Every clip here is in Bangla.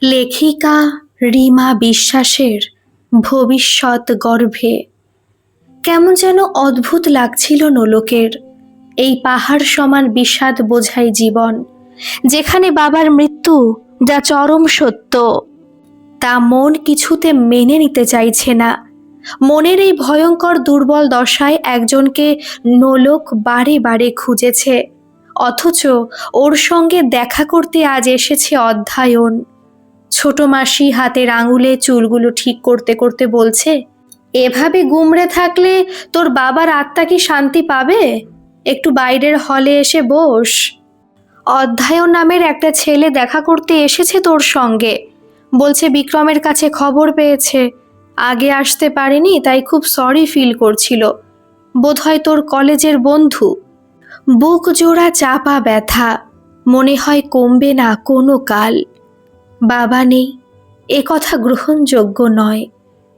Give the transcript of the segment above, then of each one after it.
লেখিকা রিমা বিশ্বাসের ভবিষ্যৎ গর্ভে। কেমন যেন অদ্ভুত লাগছিল নোলকের এই পাহাড় সমান বিষাদ বোঝাই জীবন, যেখানে বাবার মৃত্যু যা চরম সত্য তা মন কিছুতে মেনে নিতে চাইছে না। মনের এই ভয়ঙ্কর দুর্বল দশায় একজনকে নোলক বারে বারে খুঁজেছে, অথচ ওর সঙ্গে দেখা করতে আজ এসেছে অধ্যায়ন। ছোট মাসি হাতের আঙুলে চুলগুলো ঠিক করতে করতে বলছে, এভাবে গুমড়ে থাকলে তোর বাবার আত্মা কি শান্তি পাবে? একটু বাইরের হলে এসে বস। অধ্যায়ন নামের একটা ছেলে দেখা করতে এসেছে তোর সঙ্গে, বলছে বিক্রমের কাছে খবর পেয়েছে, আগে আসতে পারেনি তাই খুব সরি ফিল করছিল। বোধহয় তোর কলেজের বন্ধু। বুক জোড়া চাপা ব্যথা, মনে হয় কমবে না কোনো কাল। বাবা নেই, এ কথা গ্রহণযোগ্য নয়।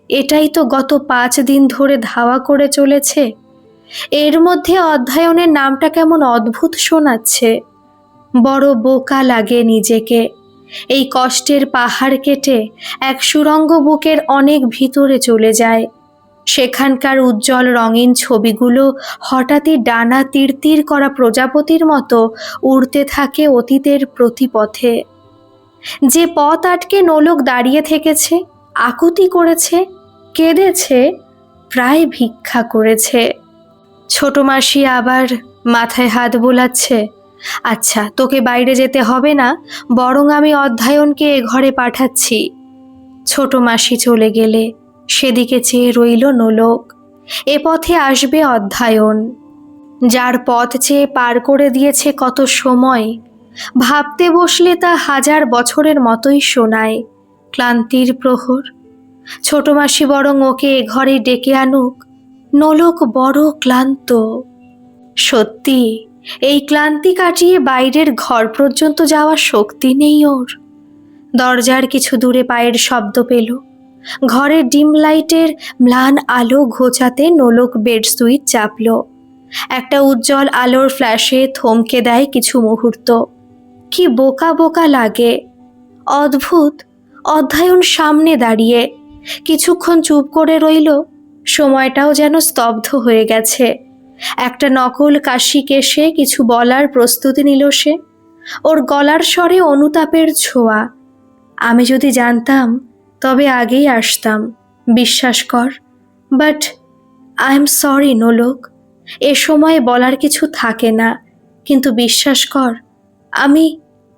এটাই তো গত 5 দিন ধরে ধাওয়া করে চলেছে। এর মধ্যে অধ্যায়নের নামটা কেমন অদ্ভুত শোনাচ্ছে। বড় বোকা লাগে নিজেকে। এই কষ্টের পাহাড় কেটে এক সুড়ঙ্গ বুকের অনেক ভিতরে চলে যায়। সেখানকার উজ্জ্বল রঙিন ছবিগুলো হঠাৎই ডানা তীর করা প্রজাপতির মতো উড়তে থাকে অতীতের প্রতিপথে। যে পথ আটকে নোলক দাঁড়িয়ে থেকেছে, আকুতি করেছে, কেঁদেছে, প্রায় ভিক্ষা করেছে। ছোট মাসি আবার মাথায় হাত বোলাচ্ছে। আচ্ছা, তোকে বাইরে যেতে হবে না, বরং আমি অধ্যায়নকে এ ঘরে পাঠাচ্ছি। ছোট মাসি চলে গেলে সেদিকে চেয়ে রইল নোলক। এ পথে আসবে অধ্যায়ন, যার পথ চেয়ে পার করে দিয়েছে কত সময়। ভাবতে বসলে তা 1000 বছরের মতোই শোনায়। ক্লান্তির প্রহর। ছোট মাসি বরং ওকে এ ঘরে ডেকে আনুক। নোলক বড় ক্লান্ত। সত্যি, এই ক্লান্তি কাটিয়ে বাইরের ঘর পর্যন্ত যাওয়ার শক্তি নেই ওর। দরজার কিছু দূরে পায়ের শব্দ পেল। ঘরের ডিম লাইটের ম্লান আলো ঘোচাতে নোলক বেড সুইচ চাপল। একটা উজ্জ্বল আলোর ফ্ল্যাশে থমকে দেয় কিছু মুহূর্ত। কি বোকা বোকা লাগে। অদ্ভুত। অধ্যায়ন সামনে দাঁড়িয়ে কিছুক্ষণ চুপ করে রইল। সময়টাও যেন স্তব্ধ হয়ে গেছে। একটা নকল কাশি কেশে কিছু বলার প্রস্তুতি নিল সে। ওর গলার স্বরে অনুতাপের ছোঁয়া। আমি যদি জানতাম তবে আগেই আসতাম, বিশ্বাস কর। বাট আই এম সরি নোলক। এ সময় বলার কিছু থাকে না, কিন্তু বিশ্বাস কর, আমি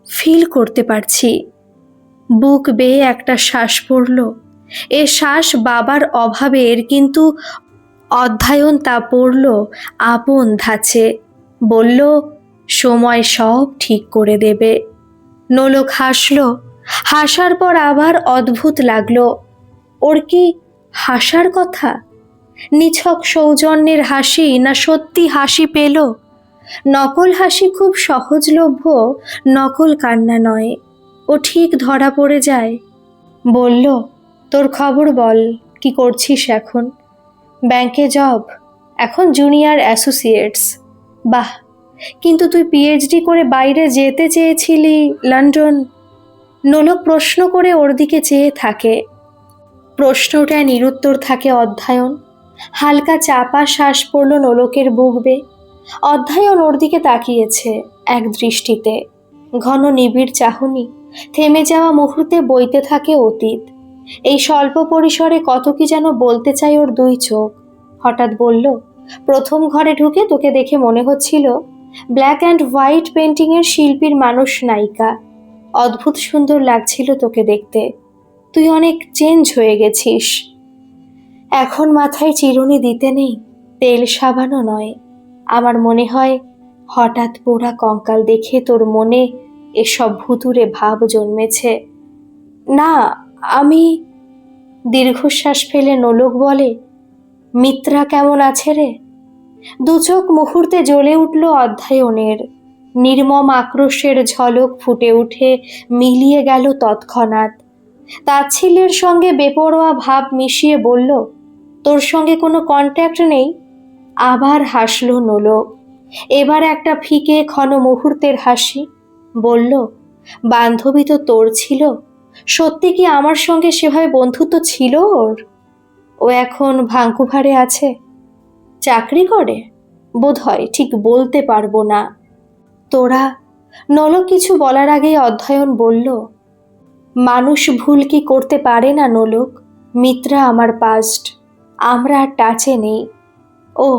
ফিল করতে পারছি। বুক বেয়ে একটা শ্বাস পড়ল। এ শ্বাস বাবার অভাবের, কিন্তু অধ্যায়ন তা পড়ল আপন ধাঁচে। বলল, সময় সব ঠিক করে দেবে। নোলক হাসল। হাসার পর আবার অদ্ভুত লাগলো। ওর কি হাসার কথা? নিছক সৌজন্যের হাসি, না সত্যি হাসি পেল? নকল হাসি খুব সহজলভ্য, নকল কান্না নয়। ও ঠিক ধরা পড়ে যায়। বলল, তোর খবর বল, কি করছিস এখন? ব্যাংকে জব, এখন জুনিয়র অ্যাসোসিয়েটস। বাহ, কিন্তু তুই পিএইচডি করে বাইরে যেতে চেয়েছিলি, লন্ডন। নোলক প্রশ্ন করে ওর দিকে চেয়ে থাকে। প্রশ্নটায় নিরুত্তর থাকে অধ্যায়ন। হালকা চাপা শ্বাস পড়ল নোলকের বুক বেয়ে। অধ্যায়ন ওর দিকে তাকিয়েছে এক দৃষ্টিতে। ঘন নিবিড় চাহনি। থেমে যাওয়া মুহূর্তে বইতে থাকে অতীত। এই স্বল্প পরিসরে কত কি যেন বলতে চায় ওর দুই চোখ। হঠাৎ বলল, প্রথম ঘরে ঢুকে তোকে দেখে মনে হচ্ছিল ব্ল্যাক অ্যান্ড হোয়াইট পেন্টিংয়ের শিল্পীর মানুষ নায়িকা। অদ্ভুত সুন্দর লাগছিল তোকে দেখতে। তুই অনেক চেঞ্জ হয়ে গেছিস। এখন মাথায় চিরুনি দিতে নেই, তেল সাবানও নয়। আমার মনে হয় হঠাৎ পোড়া কঙ্কাল দেখে তোর মনে এসব ভুতুড়ে ভাব জন্মেছে। না, আমি। দীর্ঘশ্বাস ফেলে নোলক বলে, মিত্রা কেমন আছে রে? দুচোখ মুহূর্তে জ্বলে উঠল অধ্যায়নের। নির্মম আক্রোশের ঝলক ফুটে উঠে মিলিয়ে গেল তৎক্ষণাৎ। তাচ্ছিল্যের সঙ্গে বেপরোয়া ভাব মিশিয়ে বলল, তোর সঙ্গে কোনো কন্ট্যাক্ট নেই? আবার হাসল নোলক। এবার একটা ফিকে ক্ষণ মুহূর্তের হাসি। বলল, বান্ধবী তো তোর ছিল, সত্যি কি আমার সঙ্গে সেভাবে বন্ধুত্ব ছিল ওর? ও এখন ভাঙ্কুভারে আছে, চাকরি করে বোধহয়, ঠিক বলতে পারবো না। তোরা, নলক কিছু বলার আগেই অধ্যয়ন বলল, মানুষ ভুল কি করতে পারে না নলক? মিত্রা আমার পাস্ট, আমরা আর টাচে নেই। ও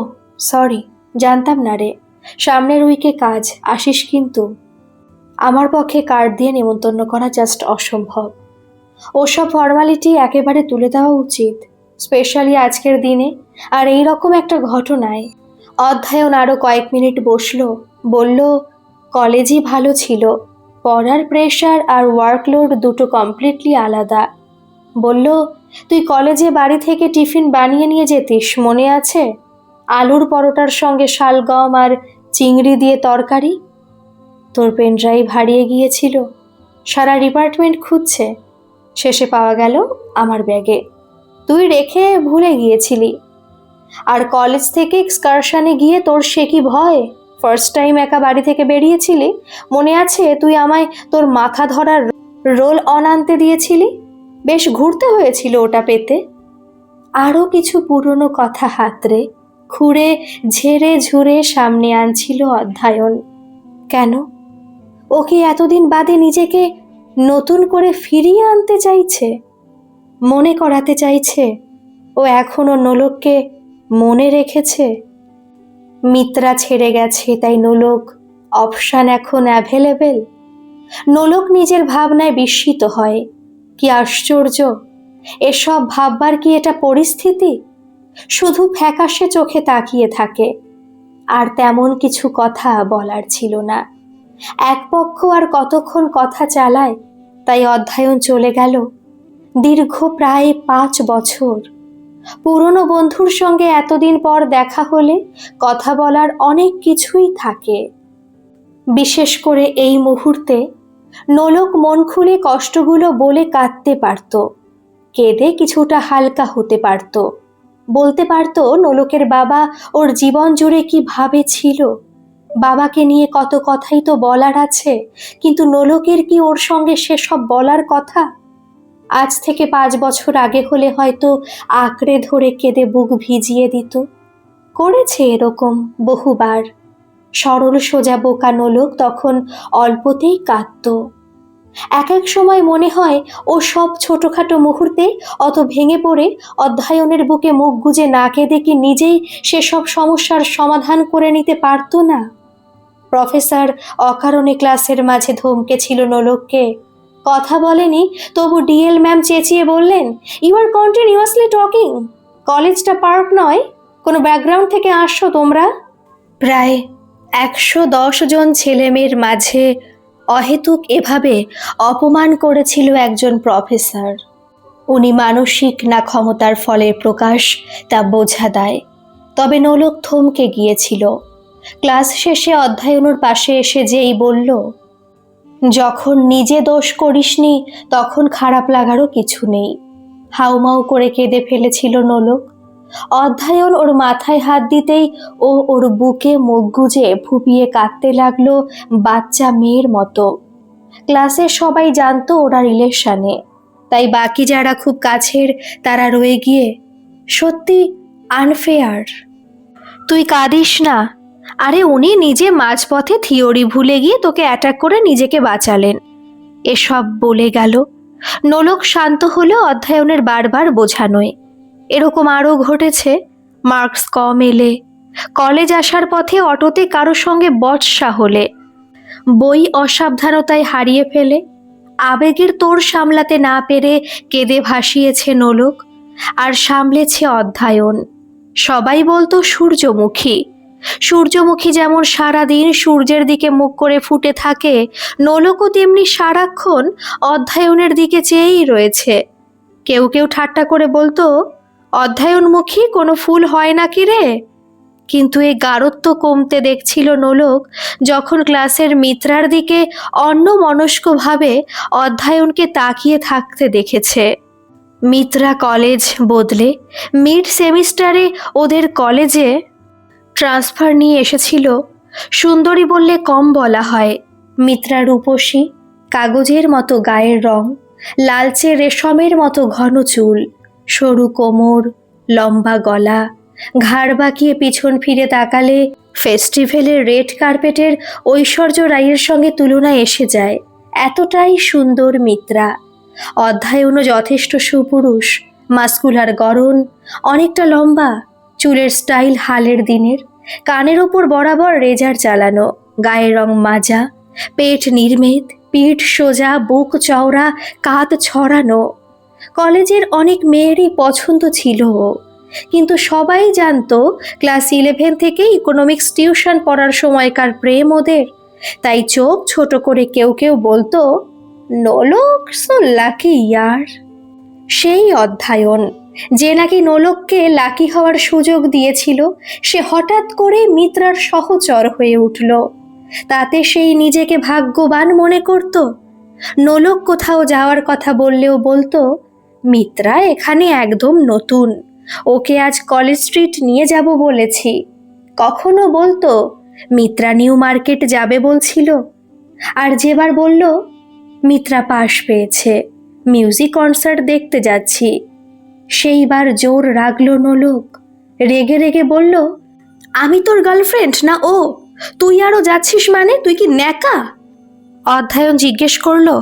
সরি, জানতাম না রে। সামনের উইকে কাজ, আসিস কিন্তু। আমার পক্ষে কার্ড দিয়ে নেমন্তন্ন করা জাস্ট অসম্ভব। ওসব ফর্মালিটি একেবারে তুলে দেওয়া উচিত, স্পেশালি আজকের দিনে আর এই রকম একটা ঘটনায়। অধ্যয়ন আরও কয়েক মিনিট বসলো, বলল, কলেজই ভালো ছিল, পড়ার প্রেশার আর ওয়ার্কলোড দুটো কমপ্লিটলি আলাদা। বলল, তুই কলেজে বাড়ি থেকে টিফিন বানিয়ে নিয়ে যেতিস, মনে আছে? আলুর পরোটার সঙ্গে শালগম আর চিংড়ি দিয়ে তরকারি। তোর পেন ড্রাইভ হারিয়ে গিয়েছিল, সারা ডিপার্টমেন্ট খুঁজছে, শেষে পাওয়া গেল আমার ব্যাগে। তুই রেখে ভুলে গিয়েছিলি। আর কলেজ থেকে এক্সকারশনে গিয়ে তোর সে কি ভয়! ফার্স্ট টাইম একা বাড়ি থেকে বেরিয়েছিলি, মনে আছে? তুই আমায় তোর মাথা ধরার রোল অন আনতে দিয়েছিলি, বেশ ঘুরতে হয়েছিল ওটা পেতে। আরও কিছু পুরনো কথা হাতড়ে খুঁড়ে ঝেড়ে ঝুড়ে সামনে আনছিল অধ্যয়ন। কেন? ও কি এতদিন বাদে নিজেকে নতুন করে ফিরিয়ে আনতে চাইছে? মনে করাতে চাইছে ও এখনো নোলককে মনে রেখেছে। মিত্রা ছেড়ে গেছে তাই নোলক অপশান এখন অ্যাভেলেবেল। নোলক নিজের ভাবনায় বিস্মিত হয়। কি আশ্চর্য! এসব ভাববার কি এটা পরিস্থিতি? শুধু ফ্যাকাশে চোখে তাকিয়ে থাকে। আর তেমন কিছু কথা বলার ছিল না। এক পক্ষ আর কতক্ষণ কথা চালায়, তাই অধ্যয়ন চলে গেল। দীর্ঘ প্রায় 5 বছর। পুরনো বন্ধুর সঙ্গে এতদিন পর দেখা হলে কথা বলার অনেক কিছুই থাকে। বিশেষ করে এই মুহূর্তে নোলক মন খুলে কষ্টগুলো বলে কাঁদতে পারত, কেঁদে কিছুটা হালকা হতে পারত। বলতে পারত নোলকের বাবা ওর জীবন জুড়ে কি ভাবে ছিল। বাবাকে নিয়ে কত কথাই তো বলার আছে, কিন্তু নোলকের কি ওর সঙ্গে সেসব বলার কথা? আজ থেকে 5 বছর আগে হলে হয়তো আঁকড়ে ধরে কেঁদে বুক ভিজিয়ে দিত। করেছে এরকম বহুবার। সরল সোজা বোকা নোলক তখন অল্পতেই কাঁদত। এক এক সময় মনে হয় ও সব ছোটখাটো মুহূর্তে অত ভেঙে পড়ে অধ্যয়নের বুকে মুখ গুজে না কেঁদে কি নিজেই সেসব সমস্যার সমাধান করে নিতে পারত না? প্রফেসর অকারণে ক্লাসের মাঝে ধমকেছিল নোলককে। কথা বলেনি, তবু ডিএল ম্যাম চেঁচিয়ে বললেন, ইউ আর কন্টিনিউয়াসলি টকিং। কলেজটা পার্ক নয়, কোনো ব্যাকগ্রাউন্ড থেকে আসছো তোমরা। প্রায় 110 জন ছেলেমেয়ের মাঝে অহেতুক এভাবে অপমান করেছিল একজন প্রফেসর। উনি মানসিক না ক্ষমতার ফলের প্রকাশ তা বোঝা দেয়। তবে নোলক থমকে গিয়েছিল। ক্লাস শেষে অধ্যয়নের পাশে এসে যেই বলল, যখন নিজে দোষ করিসনি তখন খারাপ লাগারও কিছু নেই। হাউমাউ করে কেঁদে ফেলেছিল নোলক। অধ্যয়ন ওর মাথায় হাত দিতেই ও ওর বুকে মুখ গুজে ফুপিয়ে কাঁদতে লাগলো বাচ্চা মেয়ের মতো। ক্লাসের সবাই জানতো ওরা রিলেশনে, তাই বাকি যারা খুব কাছের তারা রয়ে গিয়ে, সত্যি আনফেয়ার। তুই কাঁদিস না। আরে উনি নিজে মাঝপথে থিওরি ভুলে গিয়ে তোকে অ্যাটাক করে নিজেকে বাঁচালেন, এসব বলে গেল। নোলক শান্ত হলো অধ্যয়নের বারবার বোঝানোয়। এরকম আরও ঘটেছে। মার্কস কম এলে, কলেজ আসার পথে অটোতে কারো সঙ্গে বচসা হলে, বই অসাবধানতায় হারিয়ে ফেলে, আবেগের তোড় সামলাতে না পেরে কেঁদে ভাসিয়েছে নোলক, আর সামলেছে অধ্যয়ন। সবাই বলতো সূর্যমুখী। সূর্যমুখী যেমন সারাদিন সূর্যের দিকে মুখ করে ফুটে থাকে, নোলকও তেমনি সারাক্ষণ অধ্যয়নের দিকে চেয়েই রয়েছে। কেউ কেউ ঠাট্টা করে বলতো, অধ্যয়নমুখী কোনো ফুল হয় নাকি রে? কিন্তু এই গাঢ়ত্ব কমতে দেখছিল নোলক যখন ক্লাসের মিত্রার দিকে অন্যমনস্কভাবে অধ্যয়নকে তাকিয়ে থাকতে দেখেছে। মিত্রা কলেজ বদলে মিড সেমিস্টারে ওদের কলেজে ট্রান্সফার নিয়ে এসেছিল। সুন্দরী বললে কম বলা হয়। মিত্রা রূপসী, কাগজের মতো গায়ের রং, লালচে রেশমের মতো ঘন চুল, সরু কোমর, লম্বা গলা, ঘাড় বাঁকিয়ে পিছন ফিরে তাকালে ফেস্টিভ্যালের রেড কার্পেটের ঐশ্বর্য রায়ের সঙ্গে তুলনায় এসে যায়। এতটাই সুন্দর মিত্রা। অধ্যয়নও যথেষ্ট সুপুরুষ, মাস্কুলার গড়ন, অনেকটা লম্বা, চুলের স্টাইল হালের দিনের, কানের ওপর বরাবর রেজার চালানো, গায়ের রং মাজা, পেট নির্মেদ, পিঠ সোজা, বুক চওড়া, কাঁধ ছড়ানো। কলেজের অনেক মেয়েরই পছন্দ ছিল ও, কিন্তু সবাই জানতো ক্লাস 11 থেকে ইকোনমিক্স টিউশন পড়ার সময়কার প্রেম ওদের। তাই চোখ ছোট করে কেউ কেউ বলতো, নোলক সো লাকি ইয়ার। সেই অধ্যয়ন, যে নাকি নোলককে লাকি হওয়ার সুযোগ দিয়েছিল, সে হঠাৎ করে মিত্রার সহচর হয়ে উঠল। তাতে সেই নিজেকে ভাগ্যবান মনে করত। নোলক কোথাও যাওয়ার কথা বললেও বলতো, মিত্রা এখানে একদম নতুন, ওকে আজ কলেজ স্ট্রিট নিয়ে যাব বলেছি। কখনো বলতো, মিত্রা নিউ মার্কেট যাবে বলছিল। আর যেবার বলল, মিত্রা পাশ পেয়েছে, মিউজিক কনসার্ট দেখতে যাচ্ছি, সেইবার জোর রাগলো নোলক। রেগে রেগে বলল, আমি তোর গার্লফ্রেন্ড না ও? তুই আরও যাচ্ছিস মানে? তুই কি ন্যাকা? অধ্যয়ন জিজ্ঞেস করলো,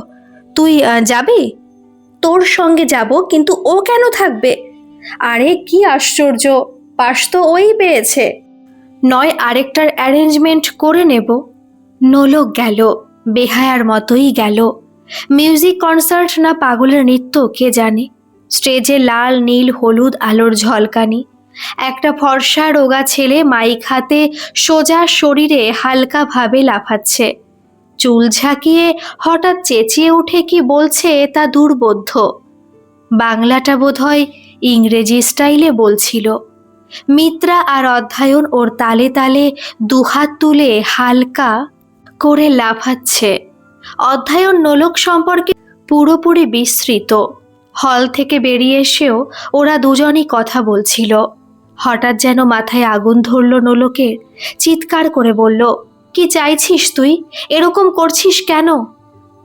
তুই যাবি? তোর সঙ্গে যাব, কিন্তু ও কেন থাকবে? আরে কি আশ্চর্য, পাশ তো ওই পেয়েছে, নয় আরেকটার অ্যারেঞ্জমেন্ট করে নেব। নোলক গেল, বেহায়ার মতোই গেল। মিউজিক কনসার্ট না পাগলের নৃত্য কে জানে। স্টেজে লাল নীল হলুদ আলোর ঝলকানি, একটা ফর্সা রোগা ছেলে মাইক হাতে সোজা শরীরে হালকাভাবে লাফাচ্ছে। চুল ঝাঁকিয়ে হঠাৎ চেঁচিয়ে উঠে কি বলছে তা দুর্বোধ্য। বাংলাটা বোধহয় ইংরেজি স্টাইলে বলছিল। মিত্রা আর অধ্যয়ন ওর তালে তালে দুহাত তুলে হালকা করে লাফাচ্ছে। অধ্যয়ন নোলক সম্পর্কে পুরোপুরি বিস্মৃত। হল থেকে বেরিয়ে এসেও ওরা দুজনই কথা বলছিল। হঠাৎ যেন মাথায় আগুন ধরল নোলকের। চিৎকার করে বলল, কি চাইছিস তুই? এরকম করছিস কেন?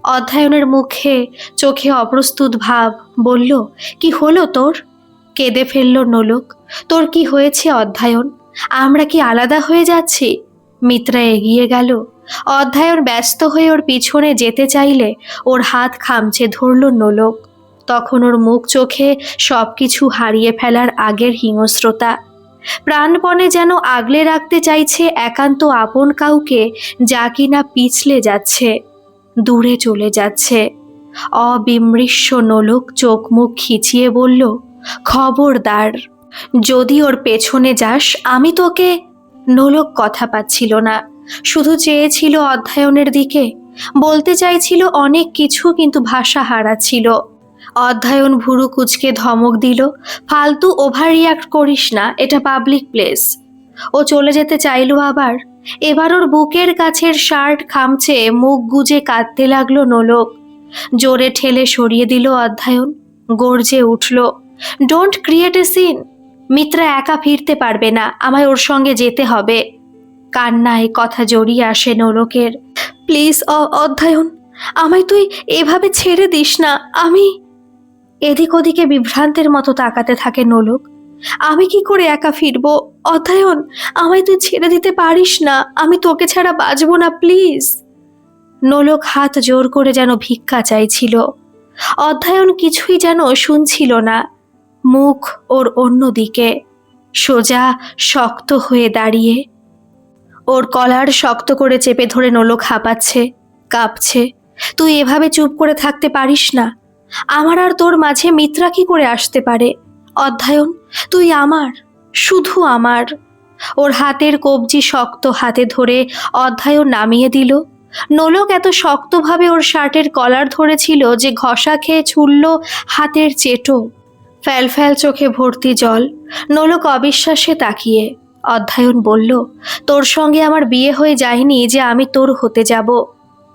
অধ্যয়নের মুখে চোখে অপ্রস্তুত ভাব, বলল, কি হলো তোর? কেঁদে ফেলল নোলক। তোর কি হয়েছে অধ্যয়ন? আমরা কি আলাদা হয়ে যাচ্ছি? মিত্রা এগিয়ে গেল। অধ্যয়ন ব্যস্ত হয়ে ওর পিছনে যেতে চাইলে ওর হাত খামচে ধরল নোলক। তখন ওর মুখ চোখে সবকিছু হারিয়ে ফেলার আগের হিংস্রতা। প্রাণপণে যেন আগলে রাখতে চাইছে একান্ত আপন কাউকে, যা কিনা পিছলে যাচ্ছে, দূরে চলে যাচ্ছে। অবিমৃষ্য নোলক চোখ মুখ খিচিয়ে বলল, খবরদার, যদি ওর পেছনে যাস আমি তোকে। নোলক কথা পাচ্ছিল না, শুধু চেয়েছিল অধ্যয়নের দিকে। বলতে চাইছিল অনেক কিছু, কিন্তু ভাষা হারাচ্ছিল। অধ্যয়ন ভুরু কুচকে ধমক দিল, ফালতু ওভার রিয়াক্ট করিস না, এটা পাবলিক প্লেস। ও চলে যেতে চাইল আবার। এবার ওর বুকের কাছের শার্ট খামচে মুখ গুজে কাঁদতে লাগলো নোলক। জোরে ঠেলে সরিয়ে দিল অধ্যয়ন। গর্জে উঠল, don't create a scene. Mitra একা ফিরতে পারবে না, আমায় ওর সঙ্গে যেতে হবে। কান্নায় কথা জড়িয়ে আসে নোলকের। প্লিজ অধ্যয়ন, আমায় তুই এভাবে ছেড়ে দিস না। আমি এদিক ওদিকে বিভ্রান্তের মতো তাকাতে থাকে নোলক। আমি কি করে একা ফিরবো? অধ্যয়ন, আমায় তুই ছেড়ে দিতে পারিস না, আমি তোকে ছাড়া বাঁচবো না, প্লিজ। নোলক হাত জোর করে যেন ভিক্ষা চাইছিল। অধ্যয়ন কিছুই যেন শুনছিল না। মুখ ওর অন্যদিকে, সোজা শক্ত হয়ে দাঁড়িয়ে। ওর কলার শক্ত করে চেপে ধরে নোলক হাঁপাচ্ছে, কাঁপছে। তুই এভাবে চুপ করে থাকতে পারিস না। আমার আর তোর মাঝে মিত্রা কি করে আসতে পারে? অধ্যয়ন, তুই আমার, শুধু আমার। ওর হাতের কবজি শক্ত হাতে ধরে অধ্যয়ন নামিয়ে দিল। নোলক এত শক্তভাবে ওর শার্টের কলার ধরেছিল যে ঘষা খেয়ে ছুড়ল হাতের চেটো। ফ্যাল ফ্যাল চোখে ভর্তি জল। নোলক অবিশ্বাসে তাকিয়ে। অধ্যয়ন বলল, তোর সঙ্গে আমার বিয়ে হয়ে যায়নি যে আমি তোর হতে যাব।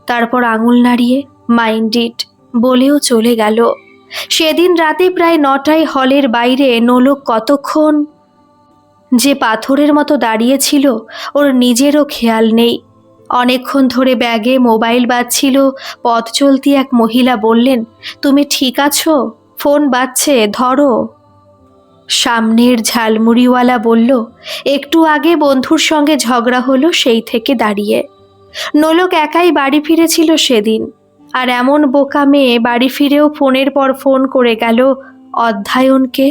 তারপর আঙুল নাড়িয়ে মাইন্ড ইট বলেও চলে গেল। সেদিন রাতে প্রায় 9টায় হলের বাইরে নোলক কতক্ষণ যে পাথরের মতো দাঁড়িয়েছিল ওর নিজেরও খেয়াল নেই। অনেকক্ষণ ধরে ব্যাগে মোবাইল বাজছিল। পথ চলতি এক মহিলা বললেন, তুমি ঠিক আছো? ফোন বাজছে, ধরো। সামনের ঝালমুড়িওয়ালা বলল, একটু আগে বন্ধুর সঙ্গে ঝগড়া হলো, সেই থেকে দাঁড়িয়ে। নোলক একাই বাড়ি ফিরেছিল সেদিন, আর এমন বোকা মেয়ে বাড়ি ফিরেও ফোনের পর ফোন করে গেল অধ্যায়নকে।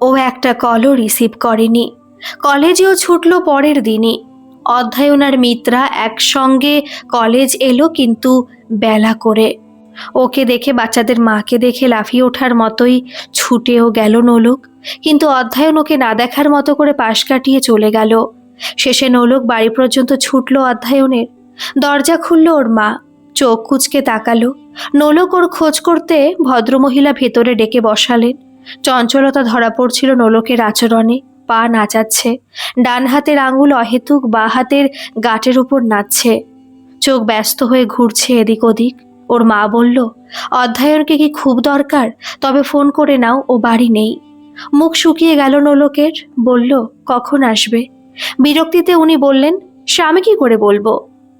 ও একটা কলও রিসিভ করেনি। কলেজেও ছুটল পরের দিনই। অধ্যায়ন আর মিত্রা একসঙ্গে কলেজ এলো, কিন্তু বেলা করে। ওকে দেখে বাচ্চাদের মাকে দেখে লাফিয়ে ওঠার মতোই ছুটেও গেল নোলক, কিন্তু অধ্যায়ন ওকে না দেখার মতো করে পাশ কাটিয়ে চলে গেল। শেষে নোলক বাড়ি পর্যন্ত ছুটল অধ্যায়নের। দরজা খুলল ওর মা, চোখ কুঁচকে তাকালো। নোলক ওর খোঁজ করতে ভদ্রমহিলা ভেতরে ডেকে বসালেন। চঞ্চলতা ধরা পড়ছিল নোলকের আচরণে। পা নাচাচ্ছে, ডান হাতের আঙুল অহেতুক বাঁ হাতের গাঁটের উপর নাচছে। চোখ ব্যস্ত হয়ে ঘুরছে এদিক ওদিক। ওর মা বলল, অধ্যায়নকে কি খুব দরকার? তবে ফোন করে নাও, ও বাড়ি নেই। মুখ শুকিয়ে গেল নোলকের। বলল, কখন আসবে? বিরক্তিতে উনি বললেন, সে আমি কি করে বলবো?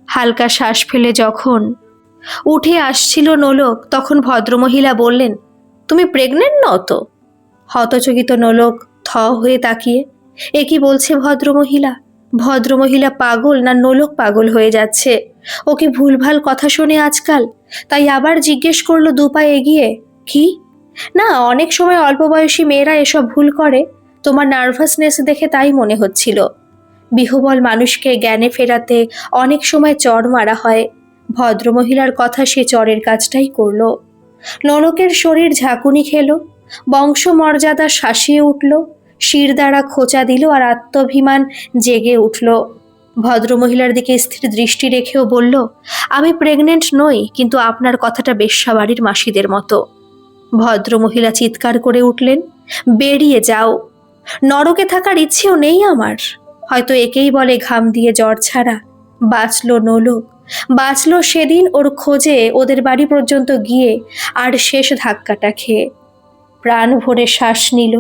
হালকা শ্বাস ফেলে যখন উঠে আসছিল নোলক, তখন ভদ্রমহিলা বললেন, তুমি প্রেগনেন্ট নও তো? হতচকিত নোলক থ হয়ে তাকিয়ে, এ কি বলছে ভদ্রমহিলা? ভদ্রমহিলা পাগল না নোলক পাগল হয়ে যাচ্ছে? ওকে ভুলভাল কথা শোনে আজকাল, তাই আবার জিজ্ঞেস করলো দু পা এগিয়ে, কি? না, অনেক সময় অল্প বয়সী মেয়েরা এসব ভুল করে। তোমার নার্ভাসনেস দেখে তাই মনে হচ্ছিল। বিহবল মানুষকে জ্ঞানে ফেরাতে অনেক সময় চড় মারা হয়। ভদ্রমহিলার কথা সে চড়ের কাজটাই করলো। নোলকের শরীর ঝাঁকুনি খেলো, বংশমর্যাদা শাসিয়ে উঠল, শির দ্বারা খোঁচা দিল, আর আত্মাভিমান জেগে উঠল। ভদ্রমহিলার দিকে স্থির দৃষ্টি রেখেও বলল, আমি প্রেগনেন্ট নই, কিন্তু আপনার কথাটা বেশ্যাবাড়ির মাসিদের মতো। ভদ্রমহিলা চিৎকার করে উঠলেন, বেরিয়ে যাও। নরকে থাকার ইচ্ছেও নেই আমার। হয়তো একেই বলে ঘাম দিয়ে জ্বর ছাড়া। বাঁচল নোলক, বাঁচল সেদিন ওর খোঁজে ওদের বাড়ি পর্যন্ত গিয়ে, আর শেষ ধাক্কাটা খেয়ে। প্রাণ ভরে শ্বাস নিল।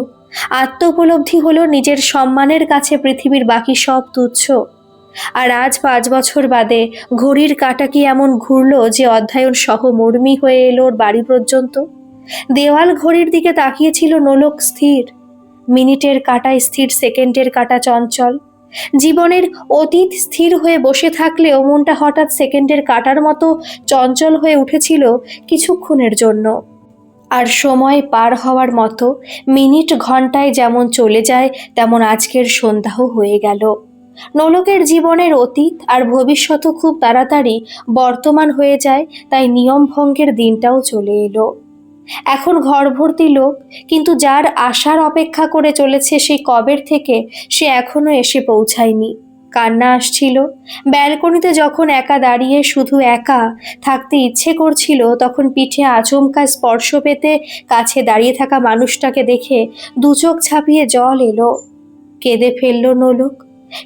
আত্ম উপলব্ধি হলো নিজের সম্মানের কাছে পৃথিবীর বাকি সব তুচ্ছ। আর আজ 5 বছর বাদে ঘড়ির কাঁটা কি এমন ঘুরলো যে অধ্যায়ন সহ মর্মী হয়ে এলো ওর বাড়ি পর্যন্ত। দেওয়াল ঘড়ির দিকে তাকিয়েছিল নোলক স্থির। মিনিটের কাঁটা স্থির, সেকেন্ডের কাঁটা চঞ্চল। জীবনের অতীত স্থির হয়ে বসে থাকলেও মনটা হঠাৎ সেকেন্ডের কাঁটার মতো চঞ্চল হয়ে উঠেছিল কিছুক্ষণের জন্য। আর সময় পার হওয়ার মতো মিনিট ঘন্টায় যেমন চলে যায়, তেমন আজকের সন্ধ্যাও হয়ে গেল। নোলকের জীবনের অতীত আর ভবিষ্যৎও খুব তাড়াতাড়ি বর্তমান হয়ে যায়, তাই নিয়ম ভঙ্গের দিনটাও চলে এলো। এখন ঘর ভর্তি লোক, কিন্তু যার আসার অপেক্ষা করে চলেছে সেই কবের থেকে, সে এখনো এসে পৌঁছায়নি। কান্না আসছিল। ব্যালকনিতে যখন একা দাঁড়িয়ে শুধু একা থাকতে ইচ্ছে করছিল, তখন পিঠে আচমকা স্পর্শ পেতে কাছে দাঁড়িয়ে থাকা মানুষটাকে দেখে দু চোখ ছাপিয়ে জল এলো। কেঁদে ফেলল নোলক।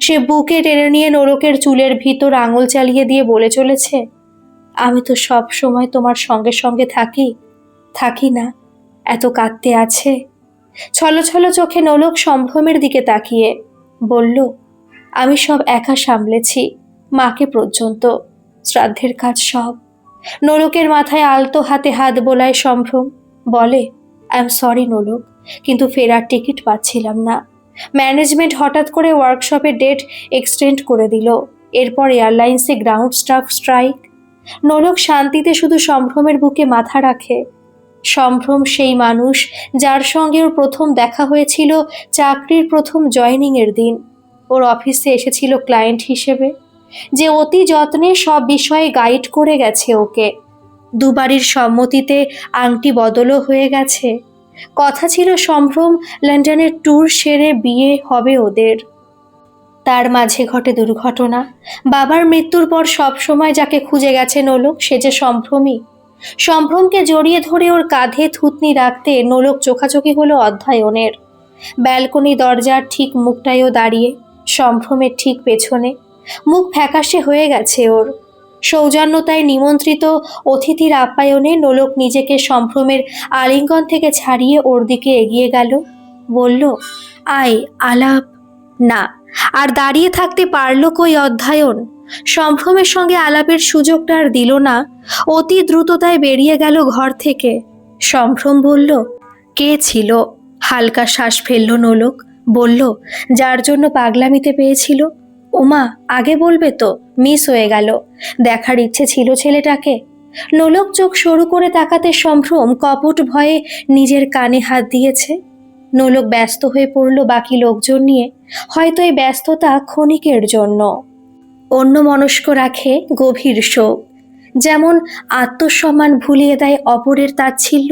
সে বুকে টেনে নিয়ে নোলকের চুলের ভিতর আঙুল চালিয়ে দিয়ে বলে চলেছে, আমি তো সব সময় তোমার সঙ্গে সঙ্গে থাকি, থাকি না? এত কাঁদতে আছে। ছলছল চোখে নোলক সম্ভ্রমের দিকে তাকিয়ে বলল, আমি সব একা সামলেছি, মাকে পর্যন্ত, শ্রাদ্ধের কাজ সব। নোলকের মাথায় আলতো হাতে হাত বোলায় সম্ভ্রম। বলে, আই এম সরি নোলক, কিন্তু ফেরার টিকিট পাচ্ছিলাম না। ম্যানেজমেন্ট হঠাৎ করে ওয়ার্কশপের ডেট এক্সটেন্ড করে দিল। এরপর এয়ারলাইন্সে গ্রাউন্ড স্টাফ স্ট্রাইক। নোলক শান্তিতে শুধু সম্ভ্রমের বুকে মাথা রাখে। সম্ভ্রম সেই মানুষ যার সঙ্গে ওর প্রথম দেখা হয়েছিল চাকরির প্রথম জয়েনিংয়ের দিন। ওর অফিসে এসেছিল ক্লায়েন্ট হিসেবে, যে অতি যত্নে সব বিষয়ে গাইড করে গেছে ওকে। দুবারই সম্মতিতে আংটি বদলও হয়ে গেছে। কথা ছিল সম্ভ্রম লন্ডনের ট্যুর সেরে বিয়ে হবে ওদের। তার মাঝে ঘটে দুর্ঘটনা। বাবার মৃত্যুর পর সব সময় যাকে খুঁজে গেছে নোলক, সে যে সম্ভ্রমই। সম্ভ্রমকে জড়িয়ে ধরে ওর কাঁধে থুতনি রাখতে নোলক চোখাচোখি হলো অধ্যায়নের। ব্যালকনি দরজার ঠিক মুখটায়ও দাঁড়িয়ে, সম্ভ্রমের ঠিক পেছনে। মুখ ফ্যাকাশে হয়ে গেছে ওর। সৌজন্যতায় নিমন্ত্রিত অতিথির আপ্যায়নে নোলক নিজেকে সম্ভ্রমের আলিঙ্গন থেকে ছাড়িয়ে ওর দিকে এগিয়ে গেল। বলল, আয়, আলাপ। না, আর দাঁড়িয়ে থাকতে পারল কই অধ্যায়ন। সম্ভ্রমের সঙ্গে আলাপের সুযোগটা আর দিল না, অতি দ্রুততায় বেরিয়ে গেল ঘর থেকে। সম্ভ্রম বলল, কে ছিল? হালকা শ্বাস ফেলল নোলক, বলল, যার জন্য পাগলামিতে পেয়েছিল। ওমা, আগে বলবে তো, মিস হয়ে গেল। দেখার ইচ্ছে ছিল ছেলেটাকে। নোলক চোখ সরু করে তাকাতে সম্ভ্রম কপট ভয়ে নিজের কানে হাত দিয়েছে। নোলক ব্যস্ত হয়ে পড়ল বাকি লোকজন নিয়ে, হয়তো এই ব্যস্ততা ক্ষণিকের জন্য। অন্য মনস্ক রাখে গভীর শোক, যেমন আত্মসম্মান ভুলিয়ে দেয় অপরের তাচ্ছিল্য।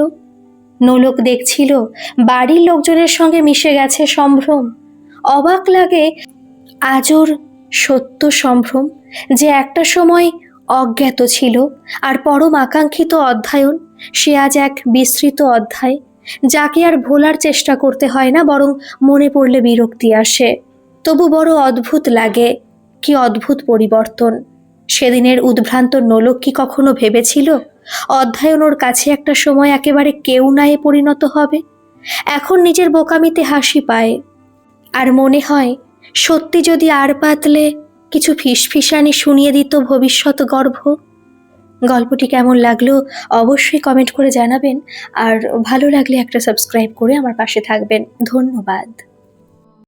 নোলক দেখছিল বাড়ির লোকজনের সঙ্গে মিশে গেছে সম্ভ্রম। অবাক লাগে আজর সত্য সম্ভ্রম, যে একটা সময় অজ্ঞাত ছিল আর পরম আকাঙ্ক্ষিত অধ্যয়ন, সে আজ এক বিস্তৃত অধ্যায়, যাকে আর ভোলার চেষ্টা করতে হয় না, বরং মনে পড়লে বিরক্তি আসে। তবু বড় অদ্ভুত লাগে, কি অদ্ভুত পরিবর্তন। সেদিনের উদ্ভ্রান্ত নোলক কি কখনো ভেবেছিল অধ্যয়ন ওর কাছে একটা সময় একেবারে কেউ নায়ে পরিণত হবে? এখন নিজের বোকামিতে হাসি পায়, আর মনে হয় সত্যি যদি আর পাতলে কিছু ফিসফিসানি শুনিয়ে দিত ভবিষ্যৎ গর্ভ। গল্পটি কেমন লাগলো অবশ্যই কমেন্ট করে জানাবেন, আর ভালো লাগলে একটা সাবস্ক্রাইব করে আমার পাশে থাকবেন। ধন্যবাদ।